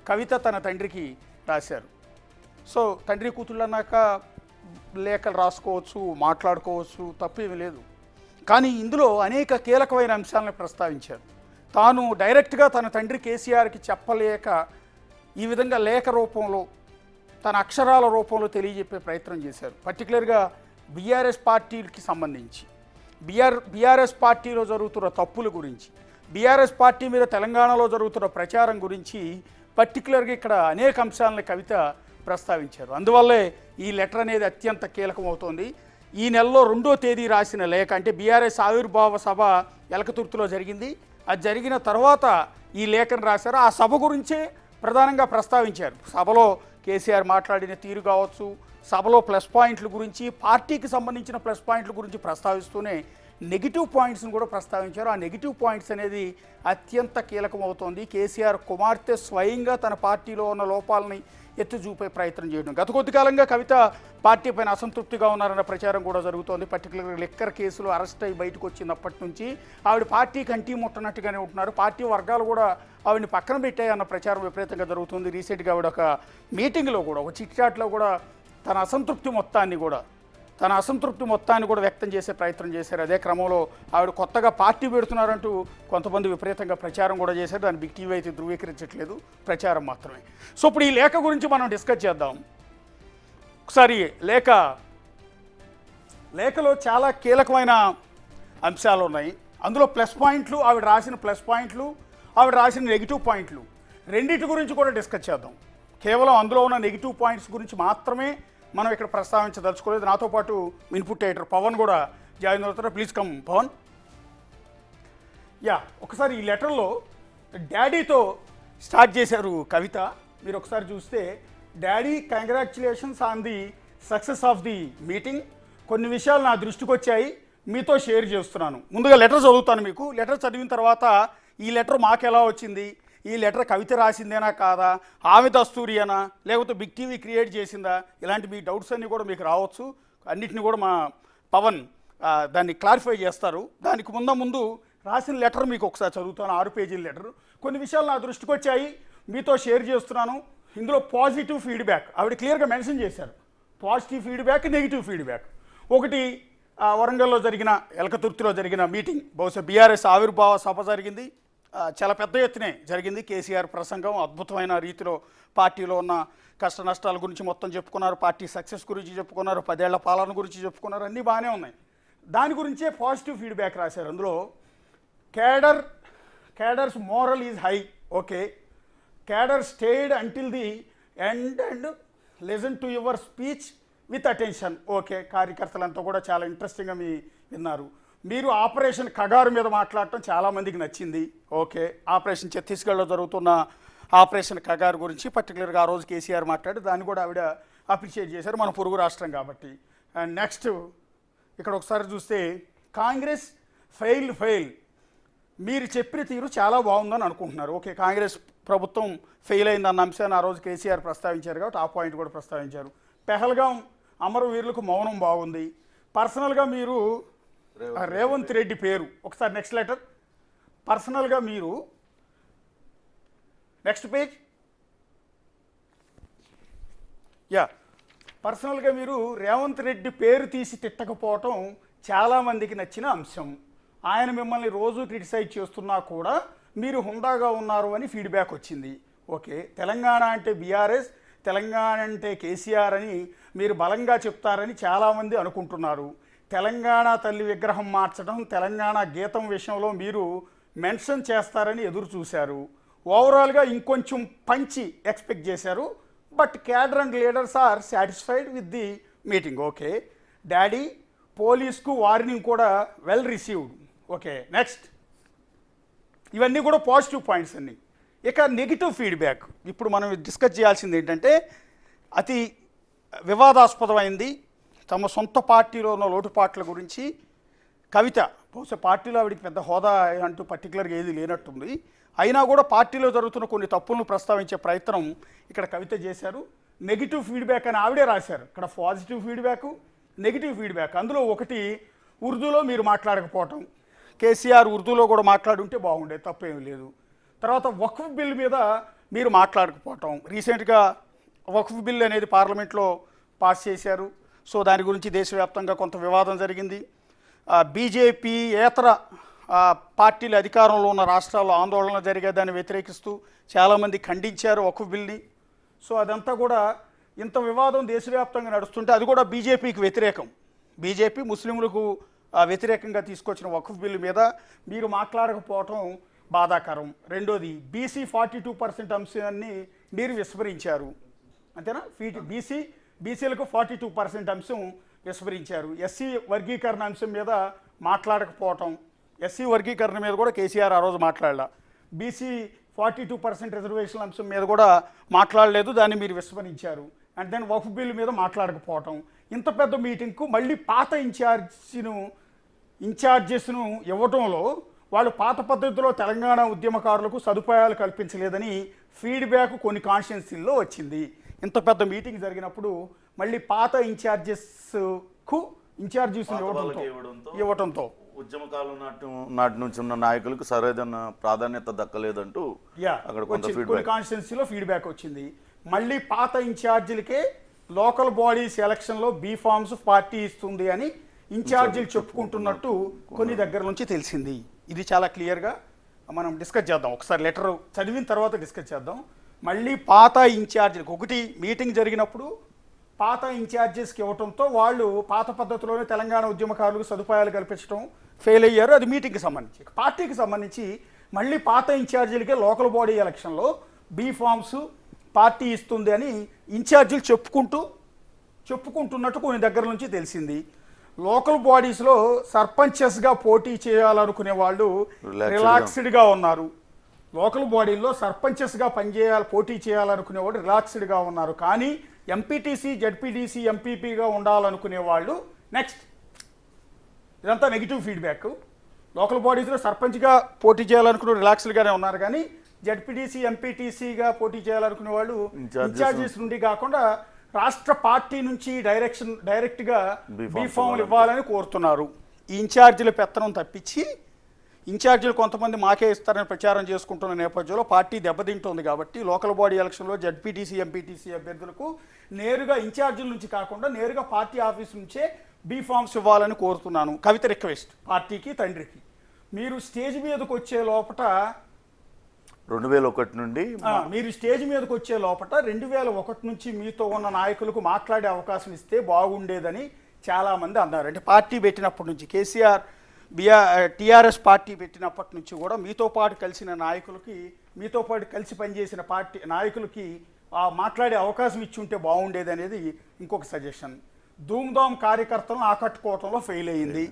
కవిత తన తండ్రికి రాశారు. సో తండ్రి కూతుళ్ళు అన్నాక లేఖలు రాసుకోవచ్చు, మాట్లాడుకోవచ్చు, తప్పేమీ లేదు. కానీ ఇందులో అనేక కీలకమైన అంశాలను ప్రస్తావించారు. తాను డైరెక్ట్గా తన తండ్రి కేసీఆర్కి చెప్పలేక ఈ విధంగా లేఖ రూపంలో తన అక్షరాల రూపంలో తెలియజెప్పే ప్రయత్నం చేశారు. పర్టికులర్గా బీఆర్ఎస్ పార్టీకి సంబంధించి బీఆర్ఎస్ పార్టీలో జరుగుతున్న తప్పుల గురించి, బీఆర్ఎస్ పార్టీ మీద తెలంగాణలో జరుగుతున్న ప్రచారం గురించి పర్టికులర్గా ఇక్కడ అనేక అంశాలను కవిత ప్రస్తావించారు. అందువల్లే ఈ లెటర్ అనేది అత్యంత కీలకమవుతోంది. ఈ నెలలో 2వ తేదీ రాసిన లేఖ, అంటే బీఆర్ఎస్ ఆవిర్భావ సభ ఎలకతుర్తిలో జరిగింది. అది జరిగిన తర్వాత ఈ లేఖను రాశారు. ఆ సభ గురించే ప్రధానంగా ప్రస్తావించారు. సభలో కేసీఆర్ మాట్లాడిన తీరు కావచ్చు, సభలో ప్లస్ పాయింట్ల గురించి, పార్టీకి సంబంధించిన ప్లస్ పాయింట్ల గురించి ప్రస్తావిస్తూనే నెగిటివ్ పాయింట్స్ని కూడా ప్రస్తావించారు. ఆ నెగిటివ్ పాయింట్స్ అనేది అత్యంత కీలకమవుతోంది. కేసీఆర్ కుమార్తె స్వయంగా తన పార్టీలో ఉన్న లోపాలని ఎత్తి చూపే ప్రయత్నం చేయడం. గత కొద్ది కాలంగా కవిత పార్టీ పైన అసంతృప్తిగా ఉన్నారన్న ప్రచారం కూడా జరుగుతోంది. పర్టికులర్గా లిక్కర్ కేసులో అరెస్ట్ అయ్యి బయటకు వచ్చినప్పటి నుంచి ఆవిడ పార్టీ కంటి ముట్టనట్టుగానే ఉంటున్నారు. పార్టీ వర్గాలు కూడా ఆవిడని పక్కన పెట్టాయన్న ప్రచారం విపరీతంగా జరుగుతుంది. రీసెంట్గా ఆవిడ ఒక మీటింగ్లో కూడా, ఒక చిట్ చాట్లో కూడా తన అసంతృప్తి మొత్తాన్ని కూడా వ్యక్తం చేసే ప్రయత్నం చేశారు. అదే క్రమంలో ఆవిడ కొత్తగా పార్టీ పెడుతున్నారంటూ కొంతమంది విపరీతంగా ప్రచారం కూడా చేశారు. దాన్ని బిగ్ టీవీ అయితే ధృవీకరించట్లేదు, ప్రచారం మాత్రమే. సో ఇప్పుడు ఈ లేఖ గురించి మనం డిస్కస్ చేద్దాం. ఒకసారి లేఖలో చాలా కీలకమైన అంశాలు ఉన్నాయి. అందులో ప్లస్ పాయింట్లు, ఆవిడ రాసిన ప్లస్ పాయింట్లు, ఆవిడ రాసిన నెగిటివ్ పాయింట్లు, రెండింటి గురించి కూడా డిస్కస్ చేద్దాం. కేవలం అందులో ఉన్న నెగిటివ్ పాయింట్స్ గురించి మాత్రమే మనం ఇక్కడ ప్రస్తావించదలుచుకోలేదు. నాతో పాటు ఇన్పుట్ ఎడిటర్ పవన్ కూడా జాయిన్ అవుతారు. Please come Pawan. ఒకసారి ఈ లెటర్లో డాడీతో స్టార్ట్ చేశారు కవిత. మీరు ఒకసారి చూస్తే, daddy congratulations on the success of the meeting. కొన్ని విషయాలు నా దృష్టికి వచ్చాయి, మీతో షేర్ చేస్తున్నాను. ముందుగా లెటర్ చదువుతాను మీకు. లెటర్ చదివిన తర్వాత ఈ లెటర్ మాకు ఎలా వచ్చింది, ఈ లెటర్ కవిత రాసిందేనా కాదా, ఆమె దస్తూరియేనా, లేకపోతే బిగ్ టీవీ క్రియేట్ చేసిందా, ఇలాంటి మీ డౌట్స్ అన్నీ కూడా మీకు రావచ్చు. అన్నిటిని కూడా మా పవన్ దాన్ని క్లారిఫై చేస్తారు. దానికి ముందు రాసిన లెటర్ మీకు ఒకసారి చదువుతాను. 6 పేజీల లెటర్. కొన్ని విషయాలు నా దృష్టికి వచ్చాయి, మీతో షేర్ చేస్తున్నాను. ఇందులో పాజిటివ్ ఫీడ్బ్యాక్ ఆవిడ క్లియర్గా మెన్షన్ చేశారు. Positive feedback, negative feedback. ఒకటి, వరంగల్లో జరిగిన, ఎలకతుర్తిలో జరిగిన మీటింగ్, బహుశా బీఆర్ఎస్ ఆవిర్భావ సభ జరిగింది, చాలా పెద్ద ఎత్తునే జరిగింది. కేసీఆర్ ప్రసంగం అద్భుతమైన రీతిలో పార్టీలో ఉన్న కష్ట నష్టాల గురించి మొత్తం చెప్పుకున్నారు, పార్టీ సక్సెస్ గురించి చెప్పుకున్నారు, 10 ఏళ్ల పాలన గురించి చెప్పుకున్నారు, అన్నీ బాగానే ఉన్నాయి. దాని గురించే పాజిటివ్ ఫీడ్బ్యాక్ రాశారు. అందులో cadres morale is high, okay. Cadre stayed until the end and listen to your speech with attention, okay. కార్యకర్తలంతా కూడా చాలా ఇంట్రెస్టింగ్గా విన్నారు. మీరు ఆపరేషన్ కగారు మీద మాట్లాడటం చాలామందికి నచ్చింది, ఓకే. ఆపరేషన్ ఛత్తీస్గఢ్లో జరుగుతున్న ఆపరేషన్ కగారు గురించి పర్టికులర్గా ఆ రోజు కేసీఆర్ మాట్లాడి దాన్ని కూడా ఆవిడ అప్రిషియేట్ చేశారు, మన పొరుగు రాష్ట్రం కాబట్టి. అండ్ నెక్స్ట్ ఇక్కడ ఒకసారి చూస్తే, కాంగ్రెస్ ఫెయిల్, మీరు చెప్పిన తీరు చాలా బాగుందని అనుకుంటున్నారు, ఓకే. కాంగ్రెస్ ప్రభుత్వం ఫెయిల్ అయిందన్న అంశాన్ని ఆ రోజు కేసీఆర్ ప్రస్తావించారు కాబట్టి ఆ పాయింట్ కూడా ప్రస్తావించారు. పెహల్గాం అమరవీరులకు మౌనం బాగుంది. పర్సనల్గా మీరు రేవంత్ రెడ్డి పేరు, ఒకసారి నెక్స్ట్ లెటర్. పర్సనల్గా మీరు, నెక్స్ట్ పేజ్, పర్సనల్గా మీరు రేవంత్ రెడ్డి పేరు తీసి తిట్టకపోవటం చాలామందికి నచ్చిన అంశం. ఆయన మిమ్మల్ని రోజు క్రిటిసైజ్ చేస్తున్నా కూడా మీరు హుందాగా ఉన్నారు అని ఫీడ్బ్యాక్ వచ్చింది, ఓకే. తెలంగాణ అంటే బీఆర్ఎస్, తెలంగాణ అంటే కేసీఆర్ అని మీరు బలంగా చెప్తారని చాలామంది అనుకుంటున్నారు. తెలంగాణ తల్లి విగ్రహం మార్చడం, తెలంగాణ గీతం విషయంలో మీరు మెన్షన్ చేస్తారని ఎదురు చూశారు. ఓవరాల్గా ఇంకొంచెం పంచి ఎక్స్పెక్ట్ చేశారు. But cadre and leaders are satisfied with the meeting, okay. Daddy, పోలీస్కు వార్నింగ్ కూడా వెల్ రిసీవ్డ్, ఓకే. నెక్స్ట్, ఇవన్నీ కూడా పాజిటివ్ పాయింట్స్ అన్నీ. ఇక నెగిటివ్ ఫీడ్బ్యాక్ ఇప్పుడు మనం డిస్కస్ చేయాల్సింది ఏంటంటే, అతి వివాదాస్పదమైంది తమ సొంత పార్టీలో ఉన్న లోటుపాట్ల గురించి కవిత, బహుశా పార్టీలో ఆవిడికి పెద్ద హోదా అంటూ పర్టికులర్గా ఏది లేనట్టుంది, అయినా కూడా పార్టీలో జరుగుతున్న కొన్ని తప్పులను ప్రస్తావించే ప్రయత్నం ఇక్కడ కవిత చేశారు. నెగిటివ్ ఫీడ్బ్యాక్ అని ఆవిడే రాశారు. ఇక్కడ పాజిటివ్ ఫీడ్బ్యాక్, నెగిటివ్ ఫీడ్బ్యాక్. అందులో ఒకటి, ఉర్దూలో మీరు మాట్లాడకపోవటం. కేసీఆర్ ఉర్దూలో కూడా మాట్లాడుంటే బాగుండేది, తప్పేమీ లేదు. తర్వాత వక్ఫ్ బిల్ మీద మీరు మాట్లాడకపోవటం. రీసెంట్గా వక్ఫ్ బిల్ అనేది పార్లమెంట్లో పాస్ చేశారు. సో దాని గురించి దేశవ్యాప్తంగా కొంత వివాదం జరిగింది. బీజేపీ ఏతర పార్టీలు అధికారంలో ఉన్న రాష్ట్రాల్లో ఆందోళన జరిగేదాన్ని వ్యతిరేకిస్తూ చాలామంది ఖండించారు వక్ఫ్ బిల్ని. సో అదంతా కూడా ఇంత వివాదం దేశవ్యాప్తంగా నడుస్తుంటే అది కూడా బీజేపీకి వ్యతిరేకం. బీజేపీ ముస్లింలకు వ్యతిరేకంగా తీసుకొచ్చిన వక్ఫ్ బిల్లు మీద మీరు మాట్లాడకపోవటం బాధాకరం. రెండోది బీసీ 42% అంశాన్ని మీరు విస్మరించారు, అంతేనా? బీసీలకు 42% అంశం విస్మరించారు. ఎస్సీ వర్గీకరణ అంశం మీద మాట్లాడకపోవటం, ఎస్సీ వర్గీకరణ మీద కూడా కేసీఆర్ ఆ రోజు మాట్లాడలా. బీసీ 42% రిజర్వేషన్ అంశం మీద కూడా మాట్లాడలేదు, దాన్ని మీరు విస్మరించారు. అండ్ దెన్ వక్ఫ్ బిల్ మీద మాట్లాడకపోవటం. ఇంత పెద్ద మీటింగ్కు మళ్ళీ పాత ఇన్ఛార్జెస్ను ఇవ్వడంలో వాళ్ళు పాత పద్ధతిలో తెలంగాణ ఉద్యమకారులకు సదుపాయాలు కల్పించలేదని ఫీడ్బ్యాక్ కొన్ని కాన్స్టిట్యున్సీల్లో వచ్చింది. ఇంత పెద్ద మీటింగ్ జరిగినప్పుడు మళ్ళీ పాత ఇన్ఛార్జెస్కు ఇన్ఛార్జెస్ను ఇవ్వడంతో ఉద్యమకాలం నాటి నుంచి ఉన్న నాయకులకు సరైన ప్రాధాన్యత దక్కలేదంటూ అక్కడ కొన్ని కాన్స్టిట్యున్సీలో ఫీడ్బ్యాక్ వచ్చింది. మళ్ళీ పాత ఇన్ఛార్జీలకే లోకల్ బాడీస్ ఎలక్షన్లో బీఫామ్స్ పార్టీ ఇస్తుంది అని ఇన్ఛార్జీలు చెప్పుకుంటున్నట్టు కొన్ని దగ్గర నుంచి తెలిసింది. ఇది చాలా క్లియర్గా మనం డిస్కస్ చేద్దాం. ఒకసారి లెటర్ చదివిన తర్వాత డిస్కస్ చేద్దాం. మళ్ళీ పాత ఇన్ఛార్జీలకు ఒకటి మీటింగ్ జరిగినప్పుడు పాత ఇన్ఛార్జెస్కి ఇవ్వడంతో వాళ్ళు పాత పద్ధతిలోనే తెలంగాణ ఉద్యమకారులకు సదుపాయాలు కల్పించడం ఫెయిల్ అయ్యారు. అది మీటింగ్కి సంబంధించి. పార్టీకి సంబంధించి మళ్ళీ పాత ఇన్ఛార్జీలకే లోకల్ బాడీ ఎలక్షన్లో బీఫామ్స్ పార్టీ ఇస్తుంది అని ఇన్ఛార్జీలు చెప్పుకుంటున్నట్టు కొన్ని దగ్గర నుంచి తెలిసింది. లోకల్ బాడీస్లో సర్పంచెస్గా పోటీ చేయాలనుకునే వాళ్ళు రిలాక్స్డ్గా ఉన్నారు. లోకల్ బాడీల్లో సర్పంచెస్గా పోటీ చేయాలనుకునేవాడు రిలాక్స్డ్గా ఉన్నారు. కానీ ఎంపీటీసీ, జడ్పీటీసీ, ఎంపీపీగా ఉండాలనుకునే వాళ్ళు నెక్స్ట్. ఇదంతా నెగిటివ్ ఫీడ్బ్యాక్. లోకల్ బాడీస్లో సర్పంచ్గా పోటీ చేయాలనుకునే రిలాక్స్డ్గానే ఉన్నారు, కానీ జడ్పీటీసీ, ఎంపీటీసీగా పోటీ చేయాలనుకునే వాళ్ళు ఇన్ఛార్జెస్ నుండి కాకుండా రాష్ట్ర పార్టీ నుంచి డైరెక్ట్గా బీఫామ్లు ఇవ్వాలని కోరుతున్నారు. ఈ ఇన్ఛార్జీల పెత్తనం తప్పించి ఇన్ఛార్జీలు కొంతమంది మాకే ఇస్తారని ప్రచారం చేసుకుంటున్న నేపథ్యంలో పార్టీ దెబ్బతింటుంది. కాబట్టి లోకల్ బాడీ ఎలక్షన్లో జడ్పీటీసీ, ఎంపీటీసీ అభ్యర్థులకు నేరుగా ఇన్ఛార్జీల నుంచి కాకుండా నేరుగా పార్టీ ఆఫీస్ నుంచే బీఫామ్స్ ఇవ్వాలని కోరుతున్నాను. కవిత రిక్వెస్ట్ పార్టీకి, తండ్రికి. మీరు స్టేజ్ మీదకి వచ్చే లోపల 2001 నుండి మీరు స్టేజ్ మీదకి వచ్చే లోపల 2001 నుంచి మీతో ఉన్న నాయకులకు మాట్లాడే అవకాశం ఇస్తే బాగుండేదని చాలామంది అన్నారు. అంటే పార్టీ పెట్టినప్పటి నుంచి కేసీఆర్ టీఆర్ఎస్ పార్టీ పెట్టినప్పటి నుంచి కూడా మీతో పాటు కలిసిన నాయకులకి, మీతో పాటు కలిసి పనిచేసిన పార్టీ నాయకులకి మాట్లాడే అవకాశం ఇచ్చి ఉంటే బాగుండేది అనేది ఇంకొక సజెషన్. ధూమ్ధామ్ కార్యకర్తలను ఆకట్టుకోవడంలో ఫెయిల్ అయ్యింది.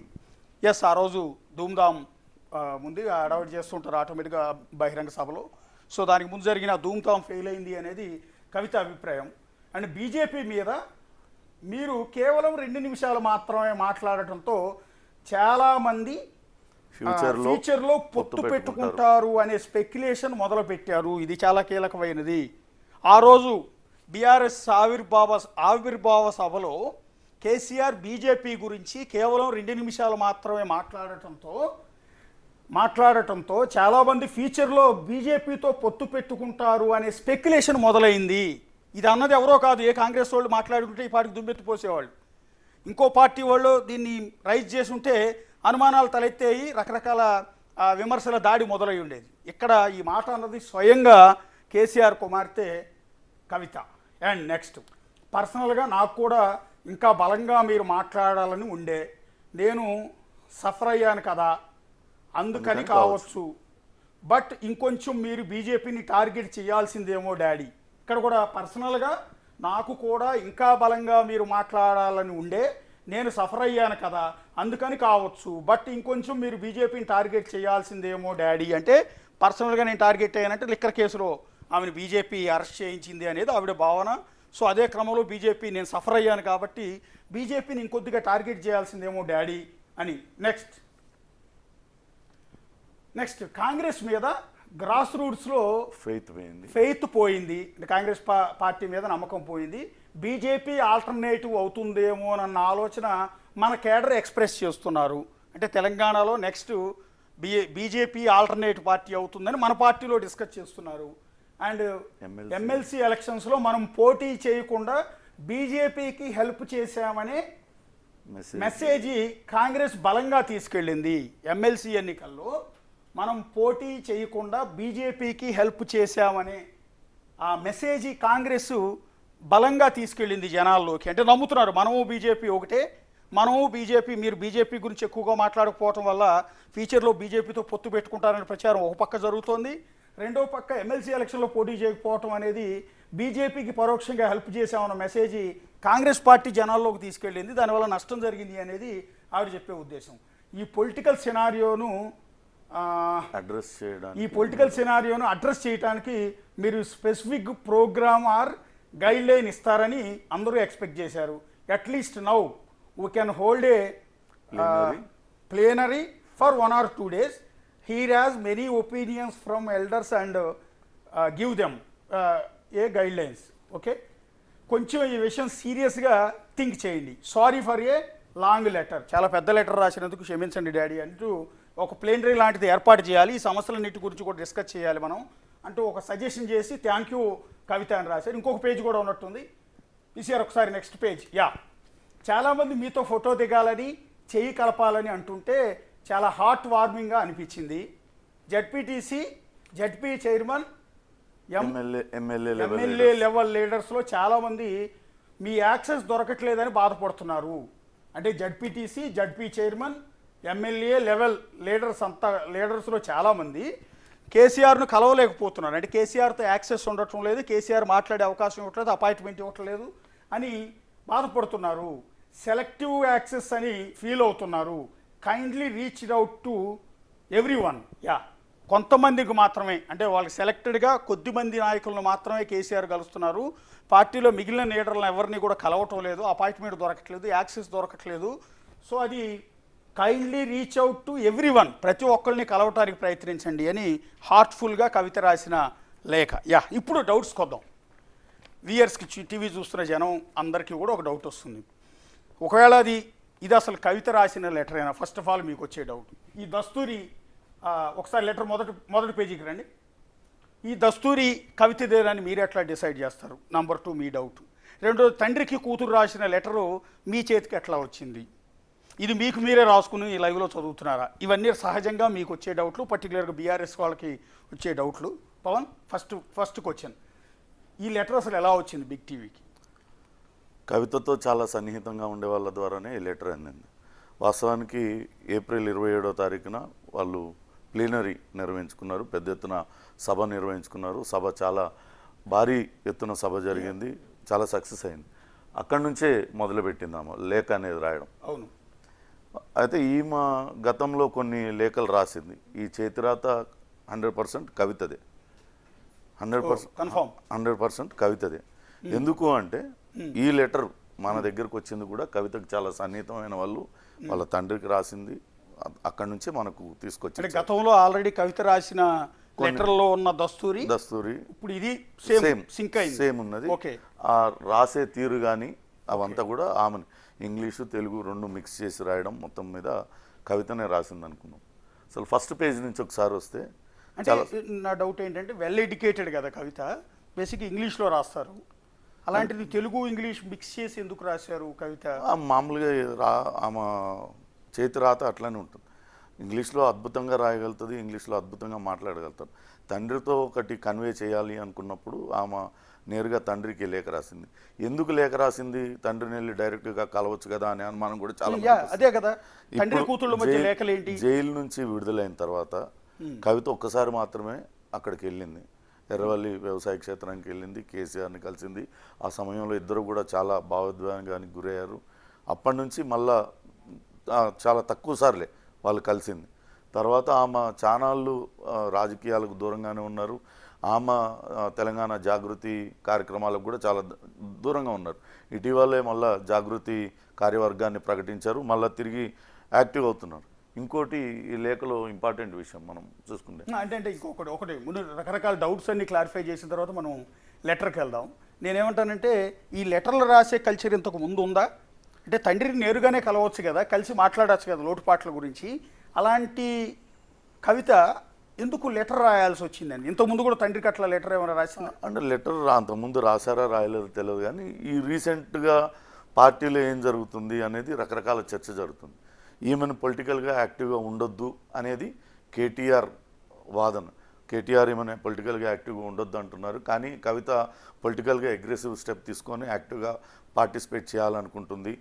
ఎస్, ఆ రోజు ధూమ్ధామ్ ముందు అడావిడ్ చేస్తుంటారు ఆటోమేటిక్గా బహిరంగ సభలో. సో దానికి ముందు జరిగిన ధూమ్ధామ్ ఫెయిల్ అయింది అనేది కవిత అభిప్రాయం. అండ్ బీజేపీ మీద మీరు కేవలం 2 నిమిషాలు మాత్రమే మాట్లాడటంతో చాలామంది ఫ్యూచర్లో పొత్తు పెట్టుకుంటారు అనే స్పెక్యులేషన్ మొదలుపెట్టారు. ఇది చాలా కీలకమైనది. ఆ రోజు బీఆర్ఎస్ ఆవిర్భావ సభలో కేసీఆర్ బీజేపీ గురించి కేవలం 2 నిమిషాలు మాత్రమే మాట్లాడటంతో చాలామంది ఫ్యూచర్లో బీజేపీతో పొత్తు పెట్టుకుంటారు అనే స్పెక్యులేషన్ మొదలైంది. ఇది అన్నది ఎవరో కాదు, ఏ కాంగ్రెస్ వాళ్ళు మాట్లాడుకుంటే ఈ పార్టీకి దుమ్మెత్తి పోసేవాళ్ళు. ఇంకో పార్టీ వాళ్ళు దీన్ని రైజ్ చేసి ఉంటే అనుమానాలు తలెత్తేయి, రకరకాల విమర్శల దాడి మొదలై ఉండేది. ఇక్కడ ఈ మాట అన్నది స్వయంగా కేసీఆర్ కుమార్తె కవిత. అండ్ నెక్స్ట్, పర్సనల్గా నాకు కూడా ఇంకా బలంగా మీరు మాట్లాడాలని ఉండే, నేను సఫర్ అయ్యాను కదా అందుకని కావచ్చు, బట్ ఇంకొంచెం మీరు బీజేపీని టార్గెట్ చేయాల్సిందేమో డాడీ. ఇక్కడ కూడా పర్సనల్గా నాకు కూడా ఇంకా బలంగా మీరు మాట్లాడాలని ఉండే, నేను సఫర్ అయ్యాను కదా అందుకని కావచ్చు, బట్ ఇంకొంచెం మీరు బీజేపీని టార్గెట్ చేయాల్సిందేమో డాడీ. అంటే పర్సనల్గా నేను టార్గెట్ అయ్యానంటే లిక్కర్ కేసులో ఆమెను బీజేపీ అరెస్ట్ చేయించింది అనేది ఆవిడ భావన. సో అదే క్రమంలో బీజేపీ నేను సఫర్ అయ్యాను కాబట్టి బీజేపీని ఇంకొద్దిగా టార్గెట్ చేయాల్సిందేమో డాడీ అని. నెక్స్ట్ కాంగ్రెస్ మీద గ్రాస్ రూట్స్లో ఫెయిత్ పోయింది. కాంగ్రెస్ పార్టీ మీద నమ్మకం పోయింది. బీజేపీ ఆల్టర్నేటివ్ అవుతుందేమో అన్న ఆలోచన మన కేడర్ ఎక్స్ప్రెస్ చేస్తున్నారు. అంటే తెలంగాణలో నెక్స్ట్ బీజేపీ ఆల్టర్నేటివ్ పార్టీ అవుతుందని మన పార్టీలో డిస్కస్ చేస్తున్నారు. అండ్ ఎమ్మెల్సీ ఎలక్షన్స్లో మనం పోటీ చేయకుండా బీజేపీకి హెల్ప్ చేశామనే మెసేజ్ కాంగ్రెస్ బలంగా తీసుకెళ్ళింది. ఎమ్మెల్సీ ఎన్నికల్లో మనం పోటీ చేయకుండా బీజేపీకి హెల్ప్ చేశామనే ఆ మెసేజ్ కాంగ్రెస్ బలంగా తీసుకెళ్ళింది జనాల్లోకి. అంటే నమ్ముతున్నారు మనము బీజేపీ ఒకటే, మనము బీజేపీ, మీరు బీజేపీ గురించి ఎక్కువగా మాట్లాడకపోవటం వల్ల ఫ్యూచర్లో బీజేపీతో పొత్తు పెట్టుకుంటారనే ప్రచారం ఒక పక్క జరుగుతోంది. రెండో పక్క ఎమ్మెల్సీ ఎలక్షన్లో పోటీ చేయకపోవటం అనేది బీజేపీకి పరోక్షంగా హెల్ప్ చేశామన్న మెసేజ్ కాంగ్రెస్ పార్టీ జనాల్లోకి తీసుకెళ్ళింది. దానివల్ల నష్టం జరిగింది అనేది ఆవిడ చెప్పే ఉద్దేశం. ఈ పొలిటికల్ సినారియోను అడ్రస్ చేయడానికి మీరు specific program or guideline ఇస్తారని అందరూ ఎక్స్పెక్ట్ చేశారు. At least now we can hold a plenary for 1 or 2 days. He has many opinions from elders and give them a guidelines. Okay, కొంచెం ఈ విషయం సీరియస్గా థింక్ చేయండి. Sorry for a long letter, చాలా పెద్ద లెటర్ రాసినందుకు క్షమించండి డాడీ అంటూ ఒక ప్లేనరీ లాంటిది ఏర్పాటు చేయాలి. ఈ సమస్యలన్నిటి గురించి కూడా డిస్కస్ చేయాలి మనం అంటూ ఒక సజెషన్ చేసి థ్యాంక్ యూ కవిత అని రాశారు. ఇంకొక పేజ్ కూడా ఉన్నట్టుంది, తీసారు ఒకసారి నెక్స్ట్ పేజ్. చాలామంది మీతో ఫోటో దిగాలని, చెయ్యి కలపాలని అంటుంటే చాలా హార్ట్ వార్మింగ్గా అనిపించింది. జడ్పీ చైర్మన్, ఎమ్మెల్యే లెవెల్ లీడర్స్లో చాలామంది మీ యాక్సెస్ దొరకట్లేదని బాధపడుతున్నారు. అంటే జడ్పీ చైర్మన్, ఎమ్మెల్యే లెవెల్ లీడర్స్లో చాలామంది కేసీఆర్ను కలవలేకపోతున్నారు. అంటే కేసీఆర్తో యాక్సెస్ ఉండటం లేదు, కేసీఆర్ మాట్లాడే అవకాశం ఇవ్వట్లేదు, అపాయింట్మెంట్ ఇవ్వట్లేదు అని బాధపడుతున్నారు. సెలెక్టివ్ యాక్సెస్ అని ఫీల్ అవుతున్నారు. Kindly reached out to everyone. కొంతమందికి మాత్రమే, అంటే వాళ్ళకి సెలెక్టెడ్గా కొద్దిమంది నాయకులను మాత్రమే కేసీఆర్ కలుస్తున్నారు. పార్టీలో మిగిలిన లీడర్లను ఎవరిని కూడా కలవటం లేదు, అపాయింట్మెంట్ దొరకట్లేదు, యాక్సెస్ దొరకట్లేదు. సో అది kindly reach out to everyone, ప్రతి ఒక్కరిని కలవటానికి ప్రయత్నించండి అని హార్ట్ఫుల్గా కవిత రాసిన లేఖ. ఇప్పుడు డౌట్స్ కొద్దాం. వ్యూయర్స్కి, టీవీ చూస్తున్న జనం అందరికీ కూడా ఒక డౌట్ వస్తుంది. ఒకవేళ ఇది అసలు కవిత రాసిన లెటర్ అయినా, ఫస్ట్ ఆఫ్ ఆల్ మీకు వచ్చే డౌట్, ఈ దస్తూరి ఒకసారి లెటర్ మొదటి పేజీకి రండి. ఈ దస్తూరి కవితదేనని మీరు ఎట్లా డిసైడ్ చేస్తారు? నంబర్ 2 మీ డౌట్. రెండోది, తండ్రికి కూతురు రాసిన లెటరు మీ చేతికి ఎట్లా వచ్చింది? ఇది మీకు మీరే రాసుకుని ఈ లైవ్లో చదువుతున్నారా? ఇవన్నీ సహజంగా మీకు వచ్చే డౌట్లు, పర్టికులర్గా బీఆర్ఎస్ వాళ్ళకి వచ్చే డౌట్లు. పవన్, ఫస్ట్ క్వశ్చన్, ఈ లెటర్ అసలు ఎలా వచ్చింది బిగ్ టీవీకి? కవితతో చాలా సన్నిహితంగా ఉండే వాళ్ళ ద్వారానే ఈ లెటర్ అందింది. వాస్తవానికి ఏప్రిల్ 27వ తారీఖున వాళ్ళు ప్లీనరీ నిర్వహించుకున్నారు, పెద్ద ఎత్తున సభ నిర్వహించుకున్నారు. సభ చాలా భారీ ఎత్తున సభ జరిగింది, చాలా సక్సెస్ అయింది. అక్కడి నుంచే మొదలుపెట్టింది ఆమె లేఖ అనేది రాయడం. అవును. అయితే ఈమె గతంలో కొన్ని లేఖలు రాసింది. ఈ చేతిరాత 100% కవితదే, 100% కవితదే. ఎందుకు అంటే ఈ లెటర్ మన దగ్గరకు వచ్చింది కూడా కవితకు చాలా సన్నిహితమైన వాళ్ళు, వాళ్ళ తండ్రికి రాసింది. అక్కడి నుంచే మనకు తీసుకొచ్చి, గతంలో ఆల్రెడీ కవిత రాసిన లెటర్లో ఉన్న దస్తూరి ఇప్పుడు ఇది సేమ్ ఉన్నది. ఆ రాసే తీరు కానీ అవంతా కూడా ఆమెను ఇంగ్లీషు తెలుగు రెండు మిక్స్ చేసి రాయడం, మొత్తం మీద కవితనే రాసింది అనుకున్నాం. అసలు ఫస్ట్ పేజ్ నుంచి ఒకసారి వస్తే, అంటే నా డౌట్ ఏంటంటే వెల్ ఎడ్యుకేటెడ్ కదా కవిత, బేసిక్ ఇంగ్లీష్లో రాస్తారు, అలాంటిది తెలుగు ఇంగ్లీష్ మిక్స్ చేసి ఎందుకు రాశారు కవిత? మామూలుగా ఆమె చేతి రాత అట్లానే ఉంటుంది. ఇంగ్లీష్లో అద్భుతంగా రాయగలుగుతుంది, ఇంగ్లీష్లో అద్భుతంగా మాట్లాడగలుగుతారు. తండ్రితో ఒకటి కన్వే చేయాలి అనుకున్నప్పుడు ఆమె నేరుగా తండ్రికి లేఖ రాసింది. ఎందుకు లేఖ రాసింది? తండ్రిని వెళ్ళి డైరెక్ట్గా కలవచ్చు కదా అని అనుమానం కూడా చాలా. అదే కదా, తండ్రి కూతుళ్ళ మధ్య లేఖలేంటి? జైలు నుంచి విడుదలైన తర్వాత కవిత ఒక్కసారి మాత్రమే అక్కడికి వెళ్ళింది, ఎర్రవల్లి వ్యవసాయ క్షేత్రానికి వెళ్ళింది, కేసీఆర్ని కలిసింది. ఆ సమయంలో ఇద్దరు కూడా చాలా భావోద్వేగానికి గురయ్యారు. అప్పటి నుంచి మళ్ళా చాలా తక్కువ సార్లే వాళ్ళు కలిసింది. తర్వాత ఆమె చానాళ్ళు రాజకీయాలకు దూరంగానే ఉన్నారు. ఆమె తెలంగాణ జాగృతి కార్యక్రమాలకు కూడా చాలా దూరంగా ఉన్నారు. ఇటీవలే మళ్ళా జాగృతి కార్యవర్గాన్ని ప్రకటించారు, మళ్ళీ తిరిగి యాక్టివ్ అవుతున్నారు. ఇంకోటి ఈ లేఖలో ఇంపార్టెంట్ విషయం మనం చూసుకుంటే, అంటే ఒకటి ముందు రకరకాల డౌట్స్ అన్ని క్లారిఫై చేసిన తర్వాత మనం లెటర్కి వెళ్దాం. నేనేమంటానంటే, ఈ లెటర్లు రాసే కల్చర్ ఇంతకు ముందు ఉందా? అంటే తండ్రిని నేరుగానే కలవచ్చు కదా, కలిసి మాట్లాడవచ్చు కదా లోటుపాట్ల గురించి. అలాంటి కవిత ఎందుకు లెటర్ రాయాల్సి వచ్చిందండి? ఇంతకుముందు కూడా తండ్రికి అట్లా లెటర్ ఏమైనా రాసిందా? అంటే లెటర్ అంతకుముందు రాశారా రాయలేదో తెలియదు, కానీ ఈ రీసెంట్గా పార్టీలో ఏం జరుగుతుంది అనేది రకరకాల చర్చ జరుగుతుంది. ఈమెను పొలిటికల్గా యాక్టివ్గా ఉండొద్దు అనేది కేటీఆర్ వాదన. కేటీఆర్ ఈమెను పొలిటికల్గా యాక్టివ్గా ఉండొద్దు అంటున్నారు, కానీ కవిత పొలిటికల్గా అగ్రెసివ్ స్టెప్ తీసుకొని యాక్టివ్గా పార్టిసిపేట్ చేయాలనుకుంటుంది.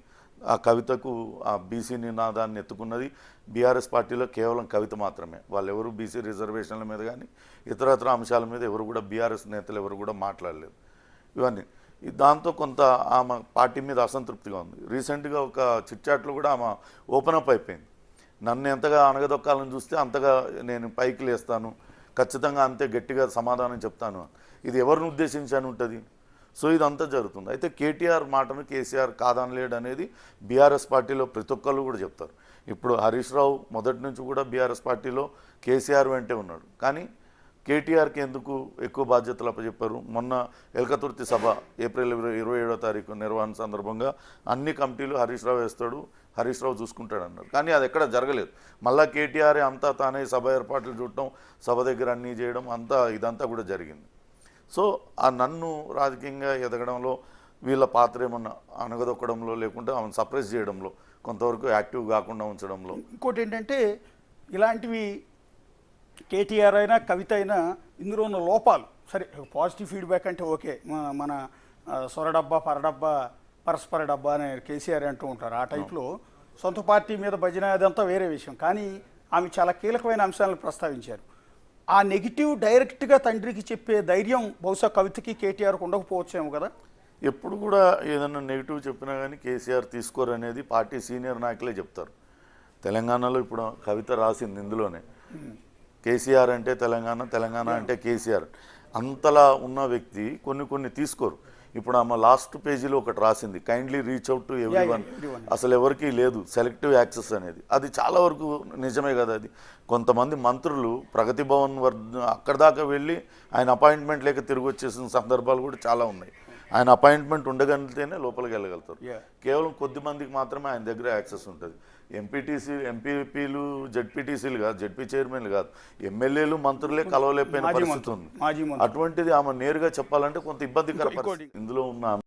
ఆ కవితకు ఆ బీసీ నినాదాన్ని ఎత్తుకున్నది బీఆర్ఎస్ పార్టీలో కేవలం కవిత మాత్రమే. వాళ్ళు ఎవరు బీసీ రిజర్వేషన్ల మీద కానీ ఇతరత్ర అంశాల మీద ఎవరు కూడా బీఆర్ఎస్ నేతలు ఎవరు కూడా మాట్లాడలేదు. ఇవన్నీ దాంతో కొంత ఆమె పార్టీ మీద అసంతృప్తిగా ఉంది. రీసెంట్గా ఒక చిట్చాట్లో కూడా ఆమె ఓపెన్ అప్ అయిపోయింది. నన్ను ఎంతగా అణగదొక్కాలని చూస్తే అంతగా నేను పైకి లేస్తాను, ఖచ్చితంగా అంతే గట్టిగా సమాధానం చెప్తాను. ఇది ఎవరిని ఉద్దేశించి అని ఉంటుంది. సో ఇదంతా జరుగుతుంది. అయితే కేటీఆర్ మాటను కేసీఆర్ కాదనలేడు అనేది బీఆర్ఎస్ పార్టీలో ప్రతి ఒక్కళ్ళు కూడా చెప్తారు. ఇప్పుడు హరీష్ రావు మొదటి నుంచి కూడా బీఆర్ఎస్ పార్టీలో కేసీఆర్ వెంటే ఉన్నాడు, కానీ కేటీఆర్కి ఎందుకు ఎక్కువ బాధ్యతలు అప్పచెప్పారు? మొన్న ఎల్కతుర్తి సభ ఏప్రిల్ 27వ తారీఖు నిర్వహణ సందర్భంగా అన్ని కమిటీలు హరీష్ రావు వేస్తాడు, హరీష్ రావు చూసుకుంటాడు అన్నారు, కానీ అది ఎక్కడ జరగలేదు. మళ్ళా కేటీఆర్ అంతా తానే సభ ఏర్పాట్లు చూడటం, సభ దగ్గర అన్నీ చేయడం, ఇదంతా కూడా జరిగింది. సో ఆ నన్ను రాజకీయంగా ఎదగడంలో వీళ్ళ పాత్ర ఏమన్నా అణగదొక్కడంలో, లేకుంటే ఆమెను సప్రెస్ చేయడంలో, కొంతవరకు యాక్టివ్ కాకుండా ఉంచడంలో. ఇంకోటి ఏంటంటే ఇలాంటివి కేటీఆర్ అయినా కవిత అయినా ఇందులో ఉన్న లోపాలు, సరే పాజిటివ్ ఫీడ్బ్యాక్ అంటే ఓకే, మన సొరడబ్బా పరడబ్బా పరస్పర డబ్బా అని కేసీఆర్ అంటూ ఉంటారు. ఆ టైప్లో సొంత పార్టీ మీద భజన అదంతా వేరే విషయం, కానీ ఆమె చాలా కీలకమైన అంశాలను ప్రస్తావించారు. ఆ నెగిటివ్ డైరెక్ట్గా తండ్రికి చెప్పే ధైర్యం బహుశా కవితకి కేటీఆర్కి ఉండకపోవచ్చేమో కదా. ఎప్పుడు కూడా ఏదన్నా నెగిటివ్ చెప్పినా కానీ కేసీఆర్ తీసుకోరు అనేది పార్టీ సీనియర్ నాయకులే చెప్తారు. తెలంగాణలో ఇప్పుడు కవిత రాసింది ఇందులోనే, కేసీఆర్ అంటే తెలంగాణ, తెలంగాణ అంటే కేసీఆర్. అంతలా ఉన్న వ్యక్తి కొన్ని తీసుకోరు. ఇప్పుడు ఆమె లాస్ట్ పేజీలో ఒకటి రాసింది, kindly reach out to everyone. అసలు ఎవరికి లేదు సెలెక్టివ్ యాక్సెస్ అనేది. అది చాలా వరకు నిజమే కదా. అది కొంతమంది మంత్రులు ప్రగతి భవన్ అక్కడ దాకా వెళ్ళి ఆయన అపాయింట్మెంట్ లేక తిరిగి వచ్చేసిన సందర్భాలు కూడా చాలా ఉన్నాయి. ఆయన అపాయింట్మెంట్ ఉండగలిగితేనే లోపలికి వెళ్ళగలుగుతారు. కేవలం కొద్ది మందికి మాత్రమే ఆయన దగ్గర యాక్సెస్ ఉంటుంది. ఎంపీపీలు జడ్పీటీసీలు కాదు, జడ్పీ చైర్మన్లు కాదు, ఎమ్మెల్యేలు మంత్రులే కలవలేకపోయిన పరిస్థితి ఉంది. అటువంటిది ఆమె నేరుగా చెప్పాలంటే కొంత ఇబ్బందికర పరిస్థితి. ఇందులో ఉన్న